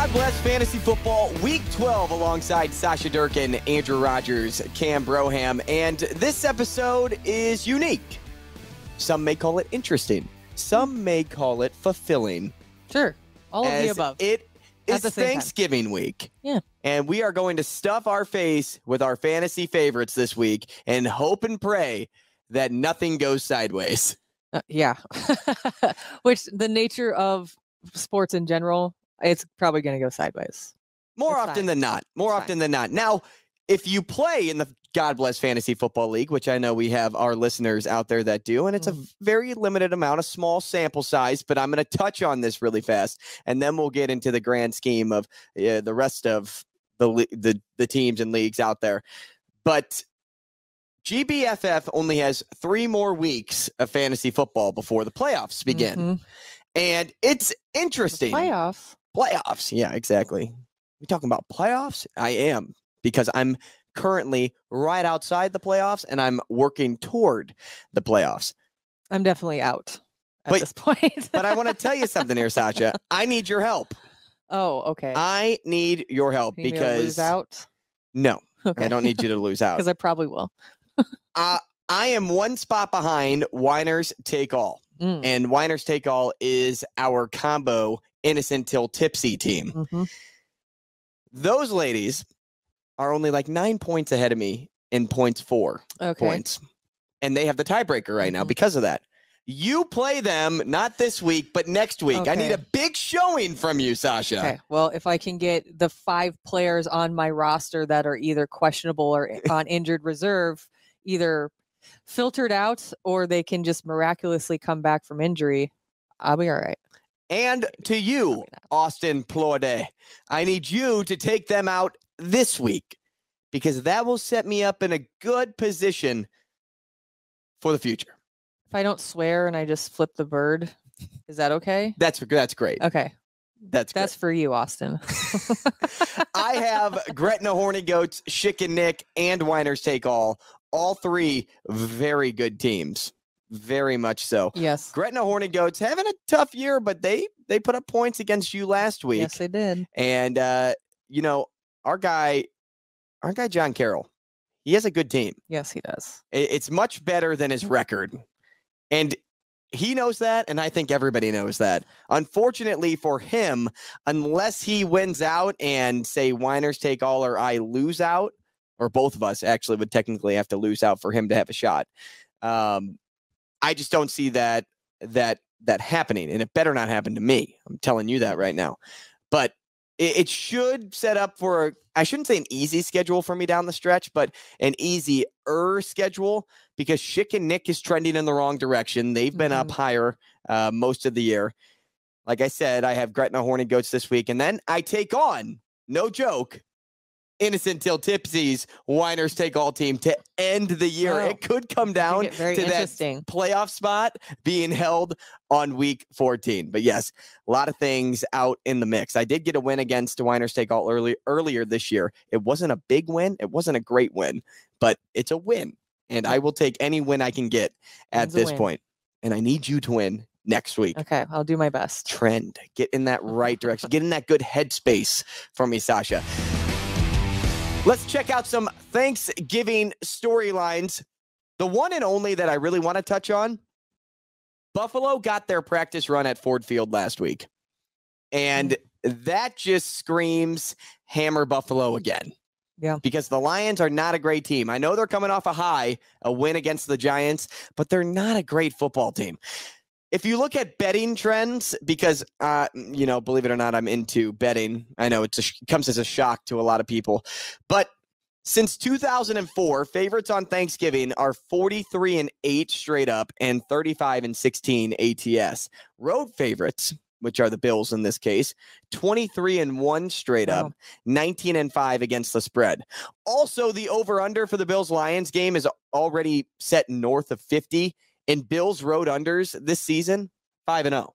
God bless fantasy football week 12 alongside Sausha Durkin, Andrew Rogers, Cam Broham. And this episode is unique. Some may call it interesting. Some may call it fulfilling. Sure. All of the above. It is Thanksgiving week. Yeah. And we are going to stuff our face with our fantasy favorites this week and hope and pray that nothing goes sideways. Yeah. Which the nature of sports in general, it's probably going to go sideways. More often than not. Now, if you play in the God Bless Fantasy Football League, which I know we have our listeners out there that do, and it's a very limited amount, a small sample size, but I'm going to touch on this really fast, and then we'll get into the grand scheme of the rest of the teams and leagues out there. But GBFF only has 3 more weeks of fantasy football before the playoffs begin. Mm-hmm. And it's interesting. Playoffs. Yeah, exactly. We talking about playoffs? I am, because I'm currently right outside the playoffs and I'm working toward the playoffs. I'm definitely out at this point. But I want to tell you something here, Sausha. I need your help. Oh, okay. I need your help because because lose out? No. Okay. I don't need you to lose out. Because I probably will. I am 1 spot behind Winners Take All. And Winners Take All is our combo innocent till tipsy team. Mm-hmm. Those ladies are only like 9 points ahead of me in points points. And they have the tiebreaker right now because of that. You play them not this week, but next week. Okay. I need a big showing from you, Sausha. Okay. Well, if I can get the 5 players on my roster that are either questionable or on injured reserve, either filtered out or they can just miraculously come back from injury, I'll be all right. And to you, Austin Plorde, I need you to take them out this week because that will set me up in a good position for the future. If I don't swear and I just flip the bird, is that okay? That's great. Okay. That's for you, Austin. I have Gretna Horny Goats, Chicken Nick, and Winners Take All 3 very good teams. Very much so. Yes. Gretna Horny Goats having a tough year, but they put up points against you last week. Yes, they did. And our guy John Carroll, he has a good team. Yes, he does. It's much better than his record. And he knows that, and I think everybody knows that. Unfortunately for him, unless he wins out and say Winners Take All or I lose out, or both of us actually would technically have to lose out for him to have a shot. I just don't see that happening, and it better not happen to me. I'm telling you that right now. But it should set up for, I shouldn't say an easy schedule for me down the stretch, but an easier schedule because Chicken Nick is trending in the wrong direction. They've been up higher most of the year. Like I said, I have Gretna Horny Goats this week, and then I take on, no joke, Innocent Till Tipsy's Winners Take All team to end the year. Oh, it could come down to that playoff spot being held on week 14. But yes, a lot of things out in the mix. I did get a win against Winners Take All earlier this year. It wasn't a big win. It wasn't a great win, but it's a win. And I will take any win I can get at this point. And I need you to win next week. Okay, I'll do my best. Trend. Get in that right direction. Get in that good headspace for me, Sausha. Let's check out some Thanksgiving storylines. The one and only that I really want to touch on, Buffalo got their practice run at Ford Field last week. And that just screams hammer Buffalo again. Yeah. Because the Lions are not a great team. I know they're coming off a win against the Giants, but they're not a great football team. If you look at betting trends, because, believe it or not, I'm into betting. I know it comes as a shock to a lot of people. But since 2004, favorites on Thanksgiving are 43-8 straight up and 35-16 ATS. Road favorites, which are the Bills in this case, 23-1 straight up, 19-5 against the spread. Also, the over-under for the Bills-Lions game is already set north of 50. And Bills road unders this season, 5-0.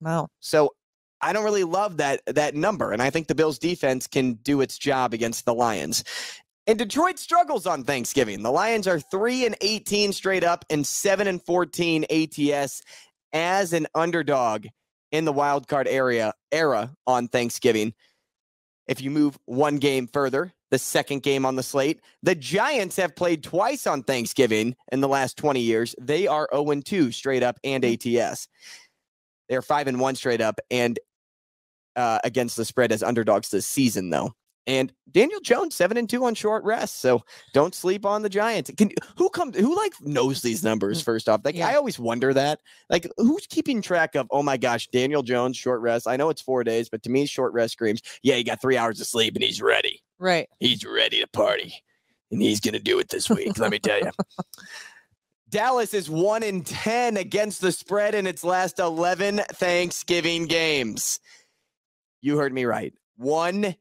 Wow. So I don't really love that number. And I think the Bills defense can do its job against the Lions. And Detroit struggles on Thanksgiving. The Lions are 3-18 straight up and 7-14 ATS as an underdog in the wild card era on Thanksgiving. If you move one game further, the second game on the slate, the Giants have played twice on Thanksgiving in the last 20 years. They are 0-2 straight up and ATS. They're 5-1 straight up and against the spread as underdogs this season, though. And Daniel Jones 7-2 on short rest, so don't sleep on the Giants. Who knows these numbers first off? Like I always wonder that. Like who's keeping track of? Oh my gosh, Daniel Jones short rest. I know it's 4 days, but to me, short rest screams, yeah, he got 3 hours of sleep and he's ready. Right, he's ready to party, and he's gonna do it this week. Let me tell you. Dallas is 1-10 against the spread in its last 11 Thanksgiving games. You heard me right. 1-10.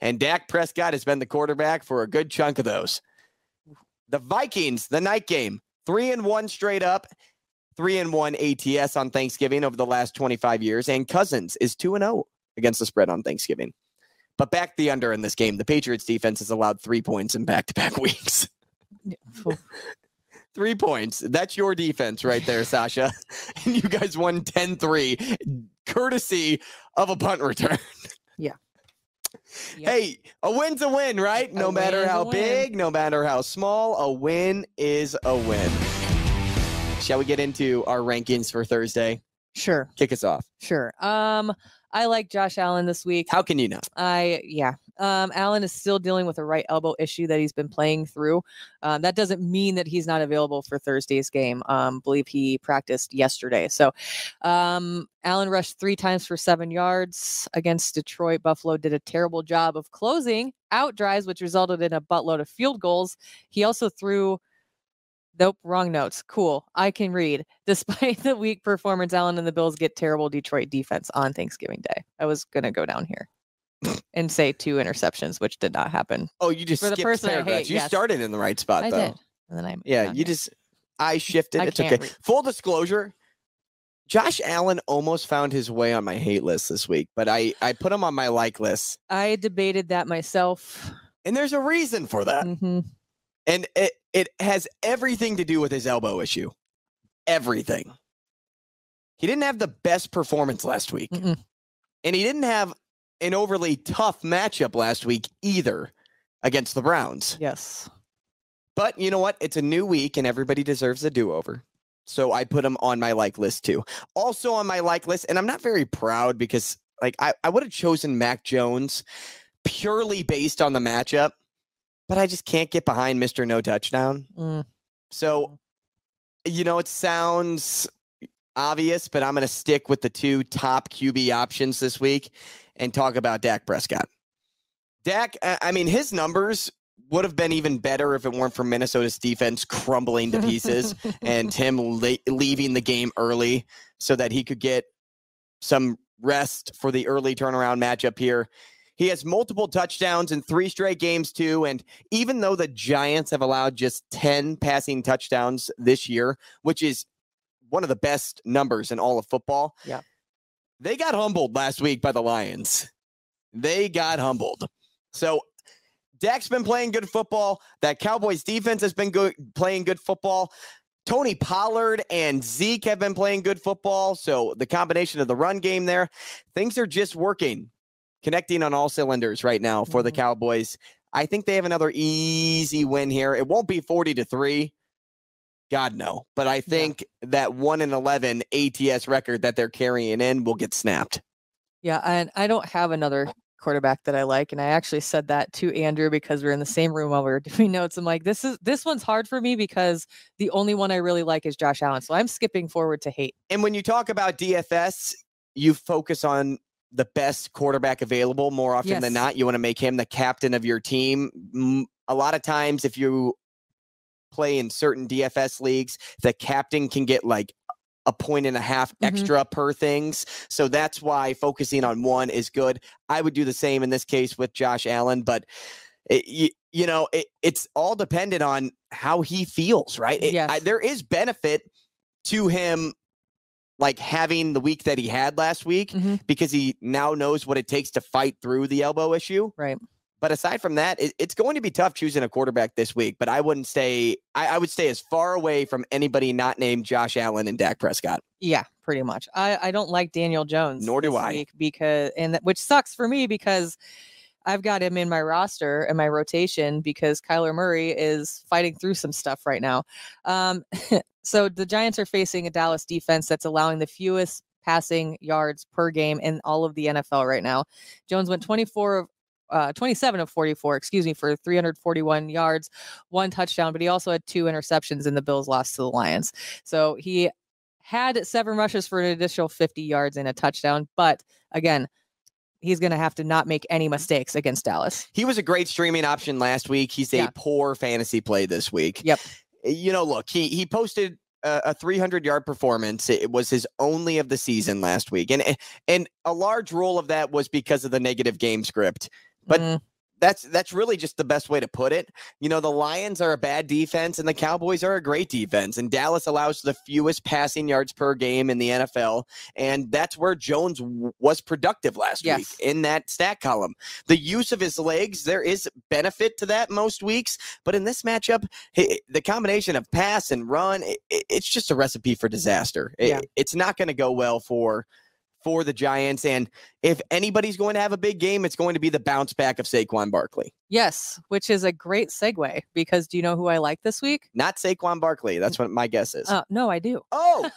And Dak Prescott has been the quarterback for a good chunk of those. The Vikings, the night game, 3-1 straight up, 3-1 ATS on Thanksgiving over the last 25 years. And Cousins is 2-0 against the spread on Thanksgiving. But back the under in this game. The Patriots defense has allowed 3 points in back-to-back weeks. 3 points. That's your defense right there, Sausha. And you guys won 10-3, courtesy of a punt return. Yeah. Yep. Hey, a win's a win, right? No matter how big, no matter how small, a win is a win. Shall we get into our rankings for Thursday? Sure. Kick us off. Sure. I like Josh Allen this week. How can you not? Allen is still dealing with a right elbow issue that he's been playing through. That doesn't mean that he's not available for Thursday's game. Believe he practiced yesterday. So Allen rushed 3 times for 7 yards against Detroit. Buffalo did a terrible job of closing out drives, which resulted in a buttload of field goals. He also threw Nope, wrong notes. Cool. I can read. Despite the weak performance, Allen and the Bills get terrible Detroit defense on Thanksgiving Day. I was going to go down here and say 2 interceptions, which did not happen. Oh, you just skipped paragraphs. You started in the right spot, though. I did. And then I shifted. It's okay. Full disclosure, Josh Allen almost found his way on my hate list this week, but I put him on my like list. I debated that myself. And there's a reason for that. Mm-hmm. And it has everything to do with his elbow issue. Everything. He didn't have the best performance last week. Mm-mm. And he didn't have an overly tough matchup last week either against the Browns. Yes. But you know what? It's a new week and everybody deserves a do-over. So I put him on my like list too. Also on my like list, and I'm not very proud because I would have chosen Mac Jones purely based on the matchup. But I just can't get behind Mr. No Touchdown. So, it sounds obvious, but I'm going to stick with the 2 top QB options this week and talk about Dak Prescott. Dak, his numbers would have been even better if it weren't for Minnesota's defense crumbling to pieces and him leaving the game early so that he could get some rest for the early turnaround matchup here. He has multiple touchdowns in 3 straight games, too. And even though the Giants have allowed just 10 passing touchdowns this year, which is one of the best numbers in all of football, they got humbled last week by the Lions. They got humbled. So Dak's been playing good football. That Cowboys defense has been playing good football. Tony Pollard and Zeke have been playing good football. So the combination of the run game there, things are just working. Connecting on all cylinders right now for the Cowboys. I think they have another easy win here. It won't be 40-3. God, no. But I think that 1-11 ATS record that they're carrying in will get snapped. Yeah, and I don't have another quarterback that I like. And I actually said that to Andrew because we're in the same room while we were doing notes. I'm like, this one's hard for me because the only one I really like is Josh Allen. So I'm skipping forward to hate. And when you talk about DFS, you focus on the best quarterback available more often than not. You want to make him the captain of your team. A lot of times if you play in certain DFS leagues, the captain can get like 1.5 points extra per things. So that's why focusing on one is good. I would do the same in this case with Josh Allen, but it's all dependent on how he feels, right? There is benefit to him like having the week that he had last week because he now knows what it takes to fight through the elbow issue. Right. But aside from that, it's going to be tough choosing a quarterback this week. But I wouldn't stay. I would stay as far away from anybody not named Josh Allen and Dak Prescott. Yeah, pretty much. I don't like Daniel Jones. Nor do this I. week which sucks for me because I've got him in my roster and my rotation because Kyler Murray is fighting through some stuff right now. So the Giants are facing a Dallas defense that's allowing the fewest passing yards per game in all of the NFL right now. Jones went 27 of 44, for 341 yards, 1 touchdown, but he also had 2 interceptions in the Bills' loss to the Lions. So he had 7 rushes for an additional 50 yards and a touchdown. But again, he's going to have to not make any mistakes against Dallas. He was a great streaming option last week. He's a poor fantasy play this week. Yep. Look, he posted a 300-yard performance. It was his only of the season last week. And a large role of that was because of the negative game script. But that's really just the best way to put it. The Lions are a bad defense and the Cowboys are a great defense. And Dallas allows the fewest passing yards per game in the NFL. And that's where Jones was productive last week in that stat column. The use of his legs, there is benefit to that most weeks. But in this matchup, the combination of pass and run, it's just a recipe for disaster. It's not going to go well for the Giants. And if anybody's going to have a big game, it's going to be the bounce back of Saquon Barkley. Yes, which is a great segue because do you know who I like this week? Not Saquon Barkley. That's what my guess is. No, I do. Oh!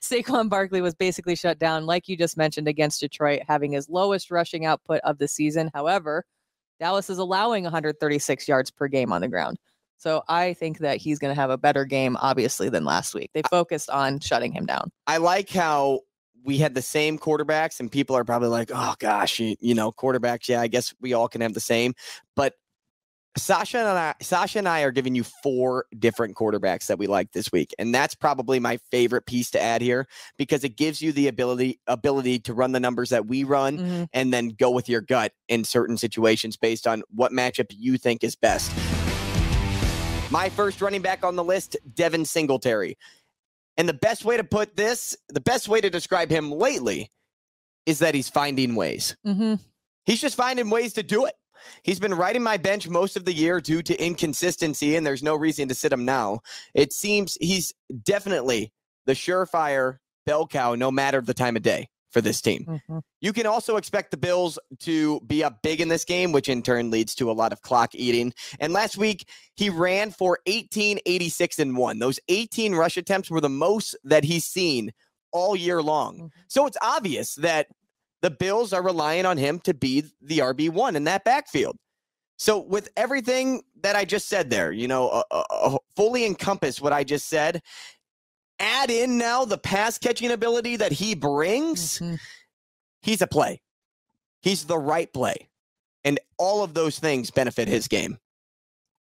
Saquon Barkley was basically shut down, like you just mentioned, against Detroit, having his lowest rushing output of the season. However, Dallas is allowing 136 yards per game on the ground. So I think that he's going to have a better game, obviously, than last week. They focused on shutting him down. I like how we had the same quarterbacks and people are probably like, oh gosh, quarterbacks. Yeah, I guess we all can have the same, but Sausha and I are giving you 4 different quarterbacks that we like this week. And that's probably my favorite piece to add here because it gives you the ability to run the numbers that we run and then go with your gut in certain situations based on what matchup you think is best. My first running back on the list, Devin Singletary. And the best way to describe him lately is that he's finding ways. He's just finding ways to do it. He's been riding my bench most of the year due to inconsistency, and there's no reason to sit him now. It seems he's definitely the surefire bell cow, no matter the time of day for this team. You can also expect the Bills to be up big in this game, which in turn leads to a lot of clock eating. And last week, he ran for 18, 86, and 1. Those 18 rush attempts were the most that he's seen all year long. So it's obvious that the Bills are relying on him to be the RB1 in that backfield. So with everything that I just said there, fully encompass what I just said, add in now the pass catching ability that he brings. He's a play. He's the right play. And all of those things benefit his game.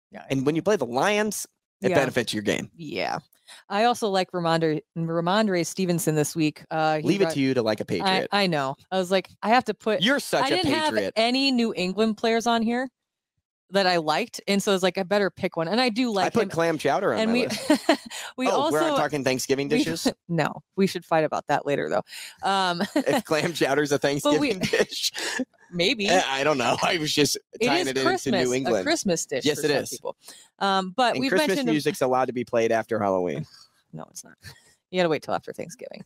Yeah. And when you play the Lions, it benefits your game. Yeah. I also like Ramondre Stevenson this week. Leave it to you to like a Patriot. I know. I was like, I have to put. You're such a Patriot. I didn't have any New England players on here that I liked, and so I was like, I better pick one. And I do like. I put clam chowder on my list. We're not talking Thanksgiving dishes. No, we should fight about that later, though. If clam chowder's a Thanksgiving dish, maybe. I don't know. I was just tying it into New England. A Christmas dish. Yes, it is. People. But we've Christmas music's allowed to be played after Halloween. No, it's not. You got to wait till after Thanksgiving.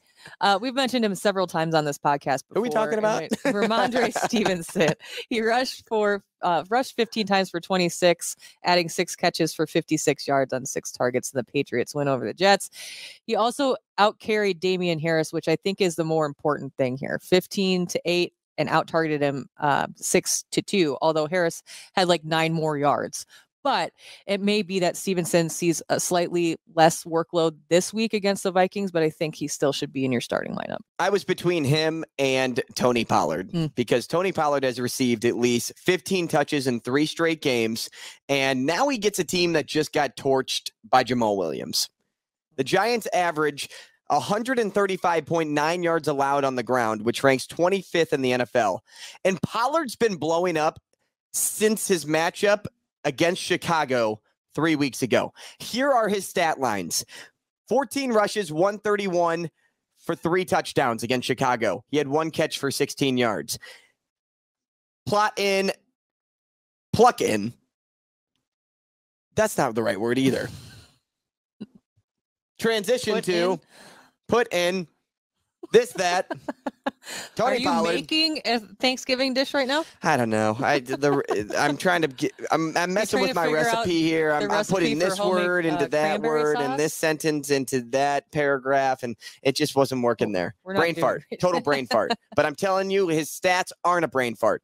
We've mentioned him several times on this podcast before. Who are we talking about? Ramondre Stevenson. He rushed 15 times for 26, adding 6 catches for 56 yards on 6 targets. And the Patriots win over the Jets. He also outcarried Damian Harris, which I think is the more important thing here. 15-8 and out-targeted him 6-2, although Harris had like 9 more yards. But it may be that Stevenson sees a slightly less workload this week against the Vikings, but I think he still should be in your starting lineup. I was between him and Tony Pollard because Tony Pollard has received at least 15 touches in 3 straight games, and now he gets a team that just got torched by Jamal Williams. The Giants average 135.9 yards allowed on the ground, which ranks 25th in the NFL. And Pollard's been blowing up since his matchup against Chicago 3 weeks ago. Here are his stat lines. 14 rushes, 131 for 3 touchdowns against Chicago. He had 1 catch for 16 yards. Plot in pluck in. That's not the right word either. Transition to put in this, that. Tony Are you Pollard. making a Thanksgiving dish right now? I don't know. I'm trying to get. I'm messing with my recipe here. I'm putting this word into that word and this sentence into that paragraph, and it just wasn't working there. Brain fart. Total brain fart. But I'm telling you, his stats aren't a brain fart.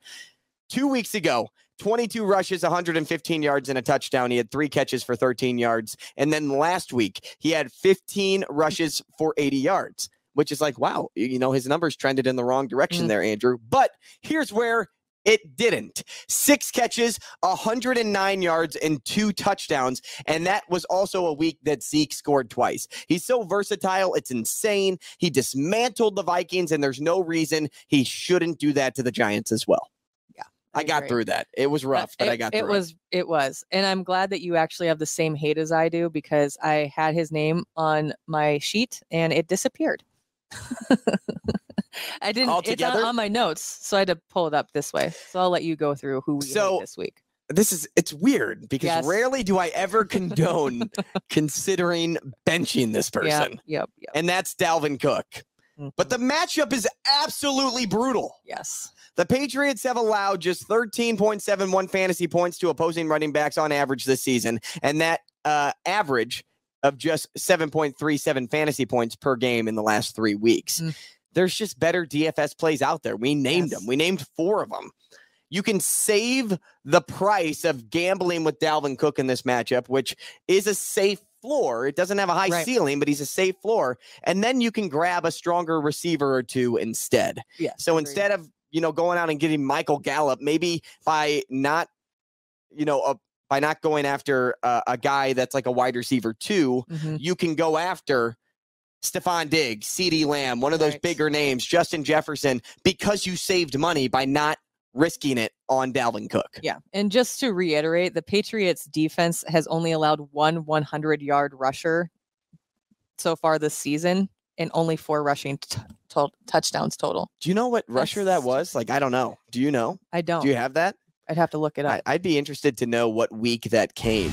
2 weeks ago, 22 rushes, 115 yards, and a touchdown. He had 3 catches for 13 yards. And then last week, he had 15 rushes for 80 yards, which is like, wow, his numbers trended in the wrong direction there, Andrew. But here's where it didn't. 6 catches, 109 yards, and 2 touchdowns. And that was also a week that Zeke scored twice. He's so versatile. It's insane. He dismantled the Vikings, and there's no reason he shouldn't do that to the Giants as well. I got through that. It was rough, but I got through it. It was. And I'm glad that you actually have the same hate as I do, because I had his name on my sheet and it disappeared. I didn't. Altogether? It's on my notes, so I had to pull it up this way. So I'll let you go through who we hate this week. It's weird because rarely do I ever condone considering benching this person. Yep. And that's Dalvin Cook. But the matchup is absolutely brutal. Yes. The Patriots have allowed just 13.71 fantasy points to opposing running backs on average this season, and that average of just 7.37 fantasy points per game in the last 3 weeks. There's just better DFS plays out there. We named them. We named 4 of them. You can save the price of gambling with Dalvin Cook in this matchup, which is a safe floor. It doesn't have a high ceiling, but he's a safe floor. And then you can grab a stronger receiver or 2 instead. So instead of going out and getting Michael Gallup, maybe by not going after a guy that's like a wide receiver 2, you can go after Stephon Diggs, CeeDee Lamb, one of those bigger names, Justin Jefferson, because you saved money by not risking it on Dalvin Cook. Yeah. And just to reiterate, the Patriots defense has only allowed 1 100-yard rusher so far this season and only 4 rushing touchdowns total. Do you know what rusher that was? Like, I don't know. Do you know? I don't. Do you have that? I'd have to look it up. I'd be interested to know what week that came.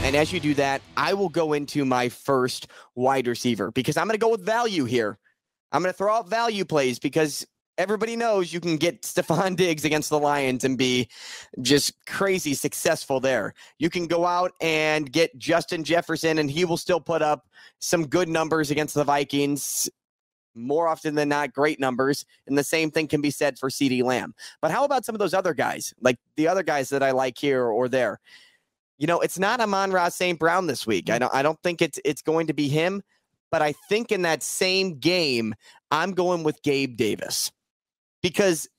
And as you do that, I will go into my first wide receiver because I'm going to go with value here. I'm going to throw out value plays because everybody knows you can get Stephon Diggs against the Lions and be just crazy successful there. You can go out and get Justin Jefferson, and he will still put up some good numbers against the Vikings. More often than not, great numbers. And the same thing can be said for CeeDee Lamb. But how about some of those other guys, like the other guys that I like here or there? It's not Amon-Ra St. Brown this week. I don't think it's going to be him. But I think in that same game, I'm going with Gabe Davis because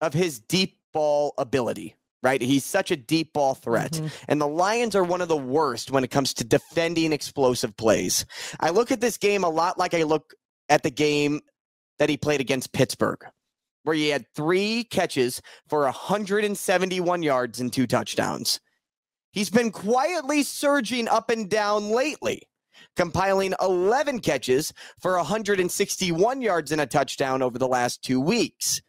of his deep ball ability, right? He's such a deep ball threat. And the Lions are one of the worst when it comes to defending explosive plays. I look at this game a lot like I look at the game that he played against Pittsburgh, where he had 3 catches for 171 yards and 2 touchdowns. He's been quietly surging up and down lately, compiling 11 catches for 161 yards and a touchdown over the last 2 weeks.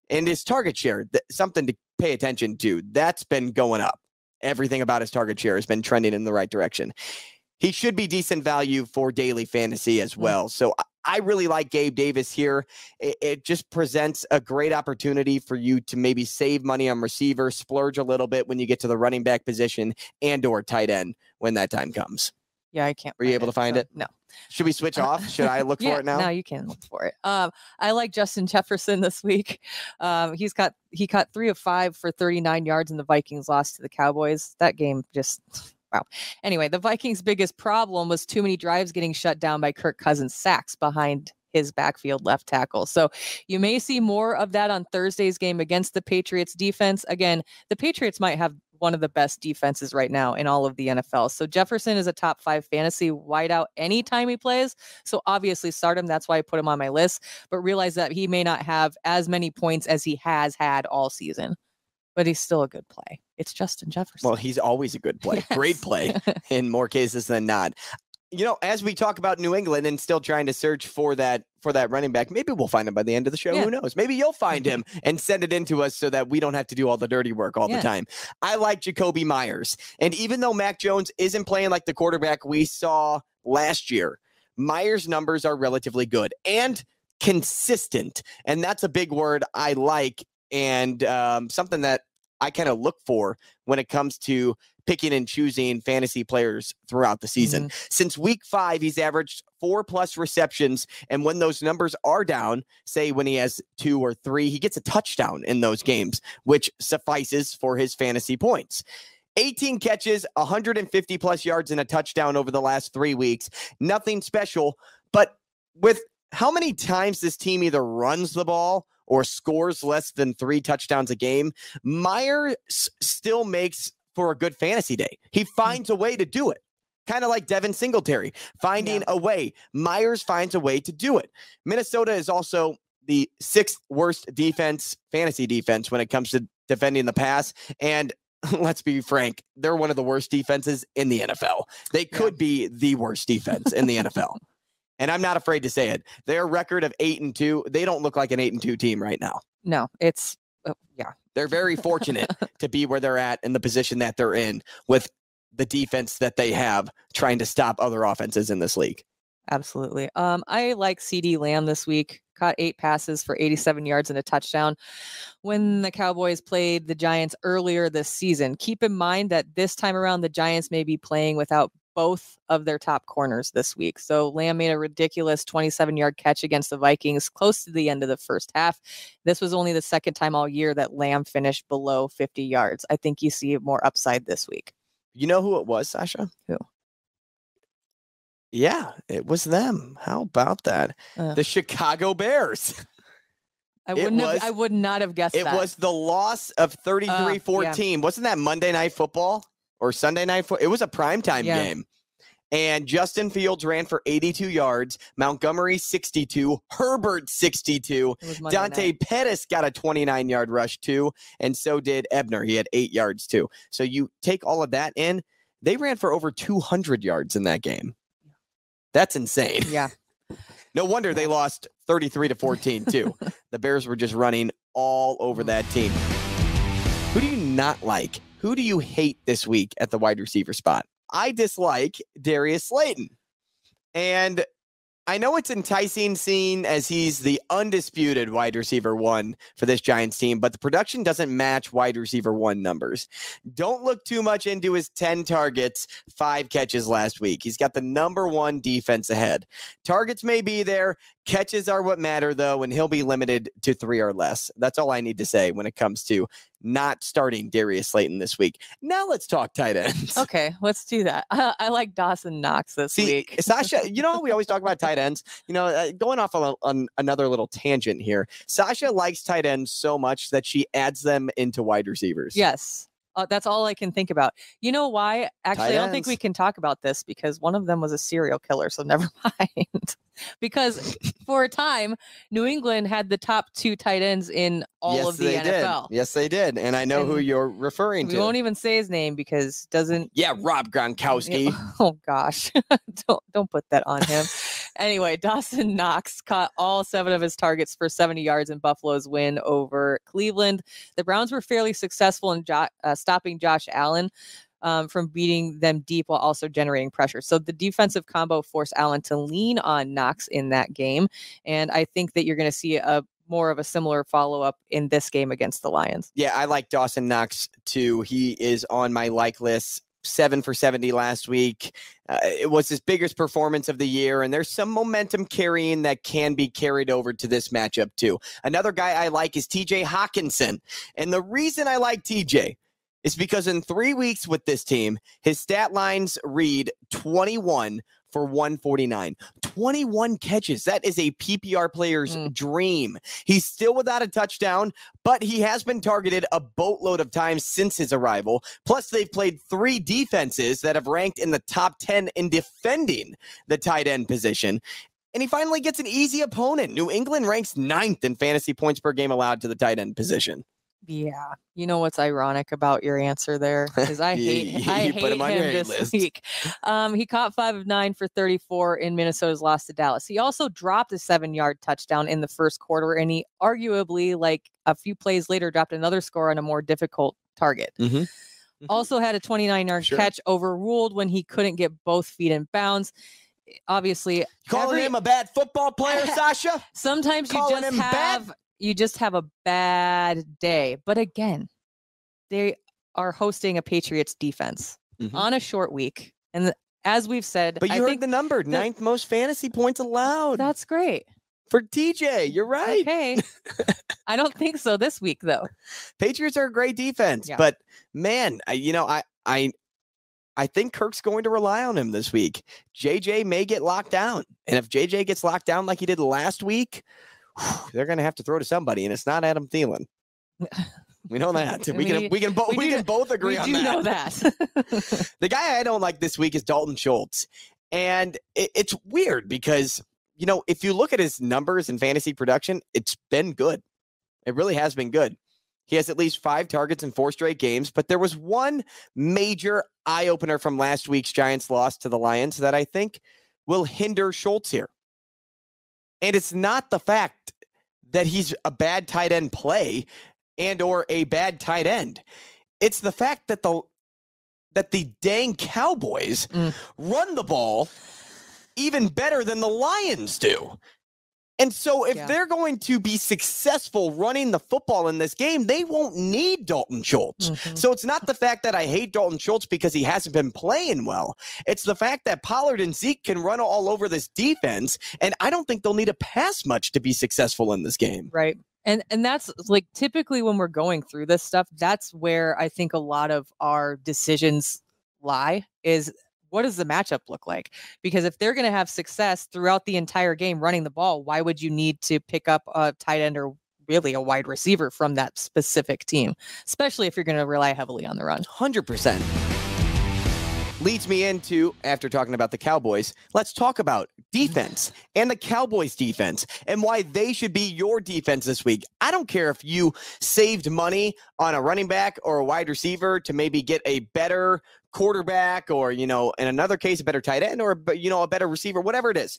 And his target share, something to pay attention to, that's been going up. Everything about his target share has been trending in the right direction. He should be decent value for daily fantasy as well. So I really like Gabe Davis here. It just presents a great opportunity for you to maybe save money on receiver, splurge a little bit when you get to the running back position and or tight end when that time comes. Yeah, I can't. Were you able to find it? No. Should we switch off? Should I look for it now? No, you can look for it. I like Justin Jefferson this week. He caught 3 of 5 for 39 yards, and the Vikings lost to the Cowboys. That game just... Wow. Anyway, the Vikings' biggest problem was too many drives getting shut down by Kirk Cousins' sacks behind his backfield left tackle. So you may see more of that on Thursday's game against the Patriots defense. Again, the Patriots might have one of the best defenses right now in all of the NFL. So Jefferson is a top 5 fantasy wideout anytime he plays. So obviously start him. That's why I put him on my list, but realize that he may not have as many points as he has had all season. But he's still a good play. It's Justin Jefferson. Well, he's always a good play. Yes. Great play in more cases than not. as we talk about New England and still trying to search for that running back, maybe we'll find him by the end of the show. Yeah. Who knows? Maybe you'll find him and send it in to us so that we don't have to do all the dirty work all the time. I like Jacoby Myers. And even though Mac Jones isn't playing like the quarterback we saw last year, Myers' numbers are relatively good and consistent. And that's a big word I like, and something that I kind of look for when it comes to picking and choosing fantasy players throughout the season. Since week 5, he's averaged 4+ receptions. And when those numbers are down, say when he has 2 or 3, he gets a touchdown in those games, which suffices for his fantasy points. 18 catches, 150+ yards and a touchdown over the last 3 weeks. Nothing special, but with how many times this team either runs the ball or scores less than 3 touchdowns a game, Myers still makes for a good fantasy day. He finds a way to do it. Kind of like Devin Singletary, finding a way. Myers finds a way to do it. Minnesota is also the 6th worst fantasy defense when it comes to defending the pass. And let's be frank, they're one of the worst defenses in the NFL. They could be the worst defense in the NFL. And I'm not afraid to say it. Their record of 8-2, they don't look like an 8-2 team right now. No, it's They're very fortunate to be where they're at in the position that they're in with the defense that they have trying to stop other offenses in this league. Absolutely. I like CD Lamb this week. Caught 8 passes for 87 yards and a touchdown when the Cowboys played the Giants earlier this season. Keep in mind that this time around, the Giants may be playing without both of their top corners this week. So Lamb made a ridiculous 27-yard catch against the Vikings close to the end of the first half. This was only the second time all year that Lamb finished below 50 yards. I think you see more upside this week. You know who it was, Sausha? Who? Yeah, it was them. How about that? The Chicago Bears. I would not have guessed that. It was the loss of 33-14. Wasn't that Monday Night Football or Sunday Night Football? It was a primetime game. And Justin Fields ran for 82 yards. Montgomery, 62. Herbert, 62. Dante Pettis got a 29-yard rush, too. And so did Ebner. He had 8 yards, too. So you take all of that in. They ran for over 200 yards in that game. That's insane. Yeah. No wonder they lost 33-14, too. The Bears were just running all over that team. Who do you not like? Who do you hate this week at the wide receiver spot? I dislike Darius Slayton. And I know it's enticing seeing as he's the undisputed wide receiver 1 for this Giants team, but the production doesn't match wide receiver 1 numbers. Don't look too much into his 10 targets, 5 catches last week. He's got the number 1 defense ahead. Targets may be there. Catches are what matter, though, and he'll be limited to 3 or less. That's all I need to say when it comes to not starting Darius Slayton this week. Now let's talk tight ends. Okay, let's do that. I like Dawson Knox this week. Sausha, we always talk about tight ends. Going off on another little tangent here. Sausha likes tight ends so much that she adds them into wide receivers. Yes. That's all I can think about. You know why? Actually, I don't think we can talk about this because one of them was a serial killer, so never mind. Because for a time, New England had the top 2 tight ends in all of the NFL. Yes, they did. And I know who you're referring to. We won't even say his name because doesn't... Yeah, Rob Gronkowski. Oh, gosh. Don't put that on him. Anyway, Dawson Knox caught all 7 of his targets for 70 yards in Buffalo's win over Cleveland. The Browns were fairly successful in stopping Josh Allen from beating them deep while also generating pressure. So the defensive combo forced Allen to lean on Knox in that game. And I think that you're going to see more of a similar follow-up in this game against the Lions. Yeah, I like Dawson Knox too. He is on my like list. 7 for 70 last week. It was his biggest performance of the year, and there's some momentum carrying that can be carried over to this matchup too. Another guy I like is TJ Hawkinson. And the reason I like TJ is because in 3 weeks with this team, his stat lines read 21 for 149. 21 catches. That is a PPR player's dream. He's still without a touchdown, but he has been targeted a boatload of times since his arrival. Plus, they've played 3 defenses that have ranked in the top 10 in defending the tight end position. And he finally gets an easy opponent. New England ranks 9th in fantasy points per game allowed to the tight end position. Yeah. You know what's ironic about your answer there is I hate put him on your him hate this list. week. He caught 5 of 9 for 34 in Minnesota's loss to Dallas. He also dropped a 7-yard touchdown in the first quarter, and he arguably, like a few plays later, dropped another score on a more difficult target. Also had a 29-yard catch overruled when he couldn't get both feet in bounds. Obviously, calling him a bad football player, Sausha. Sometimes you just have a bad day. But again, they are hosting a Patriots defense on a short week. And as we've said, but you heard the number, 9th most fantasy points allowed. That's great. For TJ, you're right. Okay. I don't think so this week, though. Patriots are a great defense. Yeah. But, man, I think Kirk's going to rely on him this week. JJ may get locked down. And if JJ gets locked down like he did last week, they're going to have to throw to somebody, and it's not Adam Thielen. We know that. We can both agree on that. We do know that. The guy I don't like this week is Dalton Schultz. And it's weird because, if you look at his numbers in fantasy production, it's been good. It really has been good. He has at least 5 targets in 4 straight games, but there was one major eye-opener from last week's Giants loss to the Lions that I think will hinder Schultz here. And it's not the fact that he's a bad tight end play and or a bad tight end. It's the fact that the dang Cowboys run the ball even better than the Lions do. And so if they're going to be successful running the football in this game, they won't need Dalton Schultz. So it's not the fact that I hate Dalton Schultz because he hasn't been playing well. It's the fact that Pollard and Zeke can run all over this defense, and I don't think they'll need to pass much to be successful in this game. Right. And that's like typically when we're going through this stuff, that's where I think a lot of our decisions lie is what does the matchup look like? Because if they're going to have success throughout the entire game running the ball, why would you need to pick up a tight end or really a wide receiver from that specific team, especially if you're going to rely heavily on the run? 100%. Leads me into, after talking about the Cowboys, let's talk about defense and the Cowboys defense and why they should be your defense this week. I don't care if you saved money on a running back or a wide receiver to maybe get a better quarterback or, in another case, a better tight end or, a better receiver, whatever it is.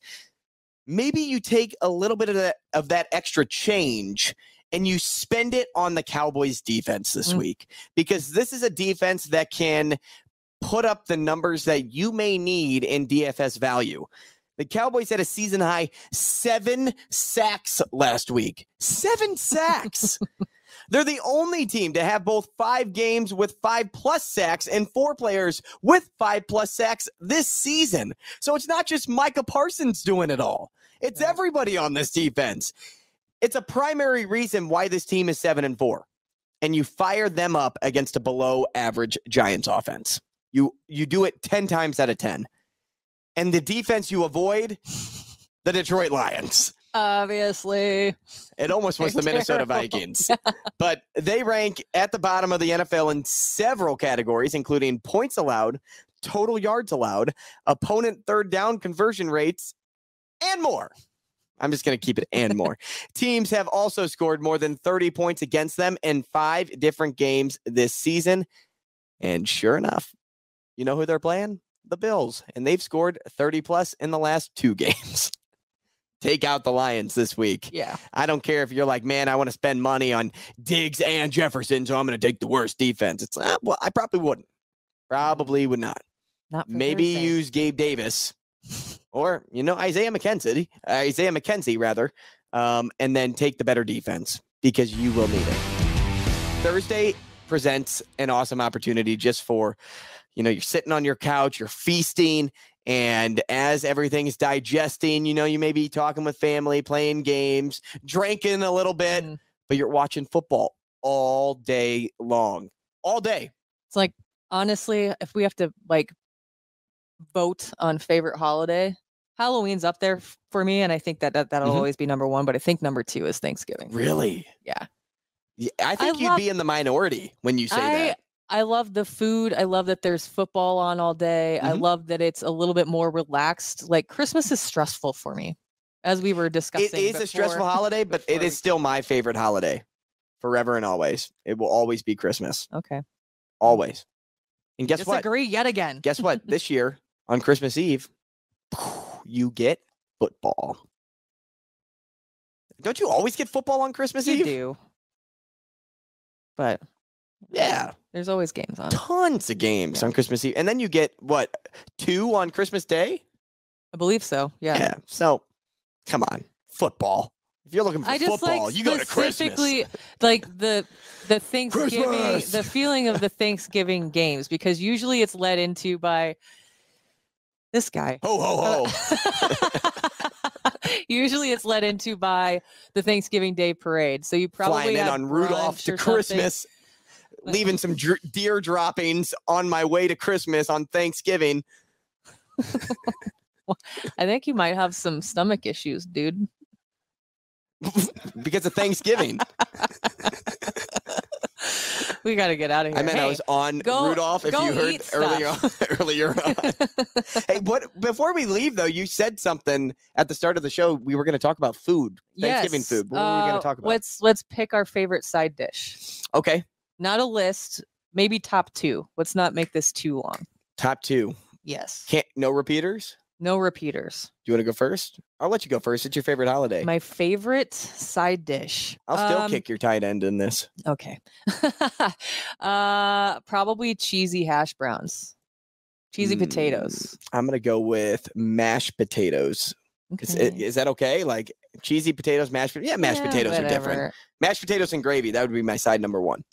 Maybe you take a little bit of that extra change and you spend it on the Cowboys defense this week, because this is a defense that can put up the numbers that you may need in DFS value. The Cowboys had a season high 7 sacks last week. 7 sacks. They're the only team to have both 5 games with 5+ sacks and 4 players with 5+ sacks this season. So it's not just Micah Parsons doing it all. It's everybody on this defense. It's a primary reason why this team is 7-4. And you fire them up against a below average Giants offense. You do it 10 times out of 10. And the defense you avoid, the Detroit Lions. Obviously. It almost was the Minnesota Vikings. But they rank at the bottom of the NFL in several categories, including points allowed, total yards allowed, opponent third down conversion rates, and more. I'm just going to keep it and more. Teams have also scored more than 30 points against them in 5 different games this season. And sure enough, you know who they're playing? The Bills. And they've scored 30+ in the last 2 games. Take out the Lions this week. Yeah. I don't care if you're like, man, I want to spend money on Diggs and Jefferson, so I'm going to take the worst defense. It's well, I probably wouldn't. Probably would not. Maybe Thursday. Use Gabe Davis or, Isaiah McKenzie, and then take the better defense because you will need it. Thursday presents an awesome opportunity just for, you're sitting on your couch, you're feasting, and as everything is digesting, you may be talking with family, playing games, drinking a little bit, but you're watching football all day long. All day. It's like, honestly, if we have to vote on favorite holiday, Halloween's up there for me, and I think that'll always be number 1, but I think number 2 is Thanksgiving. Really? Yeah. I think you'd be in the minority when you say that. I love the food. I love that there's football on all day. I love that it's a little bit more relaxed. Like Christmas is stressful for me, as we were discussing. It is a stressful holiday, but it is still my favorite holiday. forever and always. It will always be Christmas. Okay. Always. And guess what? Disagree yet again. Guess what? This year on Christmas Eve, you get football. Don't you always get football on Christmas You Eve? do. But Yeah. there's always games on. Tons of games on Christmas Eve. And then you get, what, 2 on Christmas Day? I believe so. Yeah. So, come on. Football. If you're looking for I just football, like you go to Christmas. specifically like the Thanksgiving, Christmas! the feeling of the Thanksgiving games, because usually it's led into by this guy. Ho, ho, ho. Usually it's led into by the Thanksgiving Day parade. So you probably Flying in had on Rudolph brunch to or something. Christmas, leaving some deer droppings on my way to Christmas on Thanksgiving. I think you might have some stomach issues, dude. Because of Thanksgiving. We got to get out of here. I meant I was on Rudolph, if you heard earlier on. Hey, before we leave, though, you said something at the start of the show. We were going to talk about food, Thanksgiving food. What were we going to talk about? Let's pick our favorite side dish. Okay. Not a list, maybe top 2. Let's not make this too long. Top 2. Yes. No repeaters? No repeaters. Do you want to go first? I'll let you go first. It's your favorite holiday. My favorite side dish. I'll still kick your tight end in this. Okay. Probably cheesy hash browns. Cheesy potatoes. I'm going to go with mashed potatoes. Okay. Is that okay? Like cheesy potatoes, mashed potatoes? Yeah, mashed potatoes are different. Mashed potatoes and gravy. That would be my side number 1.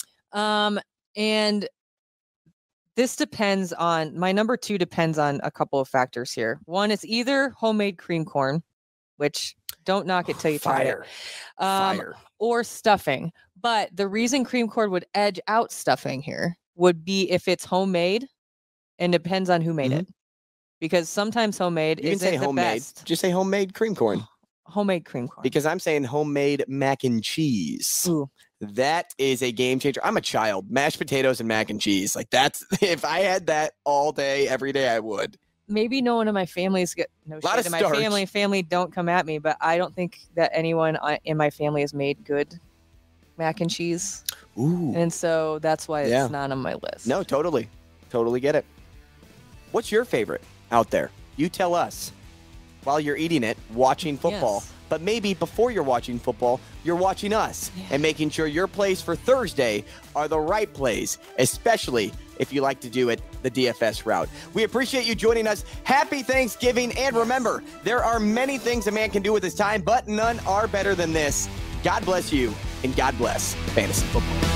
And this depends on, my number 2 depends on a couple of factors here. One is either homemade cream corn, which don't knock it till you try it. Fire. Or stuffing. But the reason cream corn would edge out stuffing here would be if it's homemade, and depends on who made it. Because sometimes homemade isn't the best. Just say homemade cream corn. Homemade cream corn. Because I'm saying homemade mac and cheese. Ooh. That is a game changer. I'm a child. Mashed potatoes and mac and cheese. Like that's, if I had that all day, every day, I would. Maybe no one in my family's got no shit in my family don't come at me, but I don't think that anyone in my family has made good mac and cheese. Ooh. And so that's why it's not on my list. No, totally. Totally get it. What's your favorite out there? You tell us while you're eating it, watching football. Yes. But maybe before you're watching football, you're watching us and making sure your plays for Thursday are the right plays, especially if you like to do it the DFS route. We appreciate you joining us. Happy Thanksgiving. And remember, there are many things a man can do with his time, but none are better than this. God bless you, and God bless fantasy football.